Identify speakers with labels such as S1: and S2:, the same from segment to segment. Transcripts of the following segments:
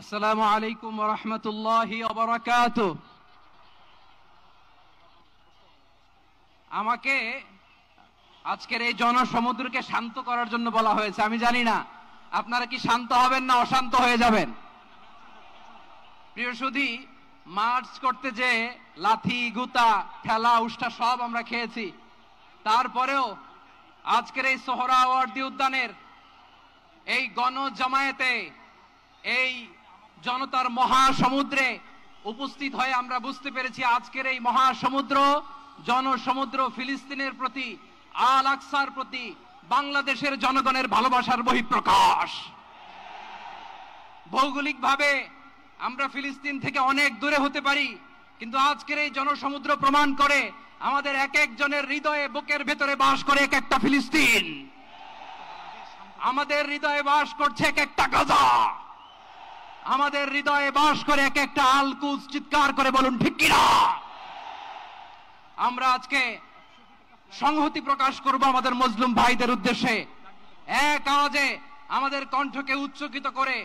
S1: আসসালামু আলাইকুম ওয়া রাহমাতুল্লাহি ওয়া বারাকাতুহু। আমাকে আজকের এই জনসমুদ্রকে শান্ত করার জন্য বলা হয়েছে। আমি জানি না আপনারা কি শান্ত হবেন না অশান্ত হয়ে যাবেন। প্রিয় সুধী, মার্চ করতে যে লাথি গুতা ঠেলা উষ্টা সব আমরা খেয়েছি, তারপরেও আজকের এই সোহরাওয়ার্দী উদ্যানের এই গণজামায়াতে এই জনতার মহাসমুদ্রে উপস্থিত হয়ে আমরা বুঝতে পেরেছি আজকের এই মহাসমুদ্র জনসমুদ্র ফিলিস্তিনের প্রতি, আল আকসার প্রতি বাংলাদেশের জনগণের ভালোবাসার বহিঃপ্রকাশ। ভৌগোলিকভাবে আমরা ফিলিস্তিন থেকে অনেক দূরে হতে পারি, কিন্তু আজকের এই জনসমুদ্র প্রমাণ করে আমাদের এক একজনের হৃদয়ে বুকের ভেতরে বাস করে এক একটা ফিলিস্তিন। আমাদের হৃদয়ে বাস করছে এক একটা গাজা, আমাদের হৃদয়ে বাস করে এক একটা আল কুদস। চিৎকার করে বলুন ঠিক কিনা। আমরা আজকে সংহতি প্রকাশ করব আমাদের মুসলিম ভাইদের উদ্দেশ্যে। এক আওয়াজে আমাদের কণ্ঠকে উচ্চকিত করে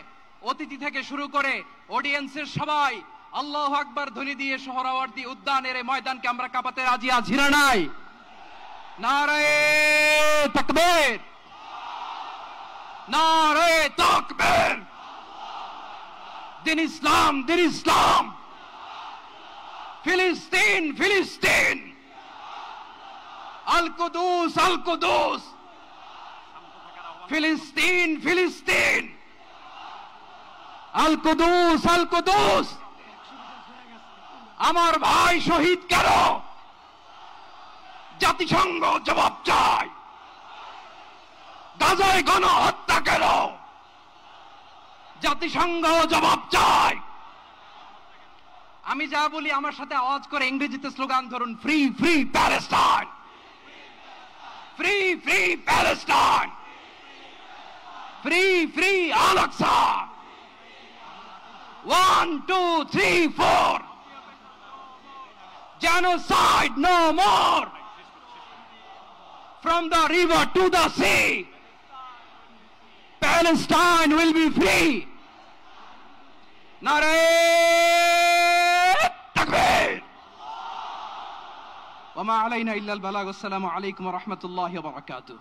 S1: অতিথি থেকে শুরু করে অডিয়েন্সের সবাই আল্লাহু আকবার ধ্বনি দিয়ে সোহরাওয়ার্দী উদ্যানের এই ময়দানকে আমরা কাঁপাতে রাজি আছি না নাই? নারায়ে তাকবীর, নারায়ে তাকবীর। দিন ইসলাম, দিন ইসলাম। ফিলিস্তিন, ফিলিস্তিন। আল কুদুস, আল কুদুস। ফিলিস্তিন, ফিলিস্তিন। আল কুদুস, আল কুদুস। আমার ভাই শহীদ কেন? জাতিসংঘ জবাব চায়। গাজায় গণহত্যা কেন? জাতিসংঘ জবাব চায়। আমি যা বলি আমার সাথে আওয়াজ করে ইংরেজিতে স্লোগান ধরুন, free free Palestine, free free Palestine, free free Al Aqsa. 1 2 3 4, genocide no more. From the river to the sea, Palestine will be free. Narayeh Takbir. Wa ma alayna illa al-balagh. Assalamu alaykum wa rahmatullahi wa barakatuh.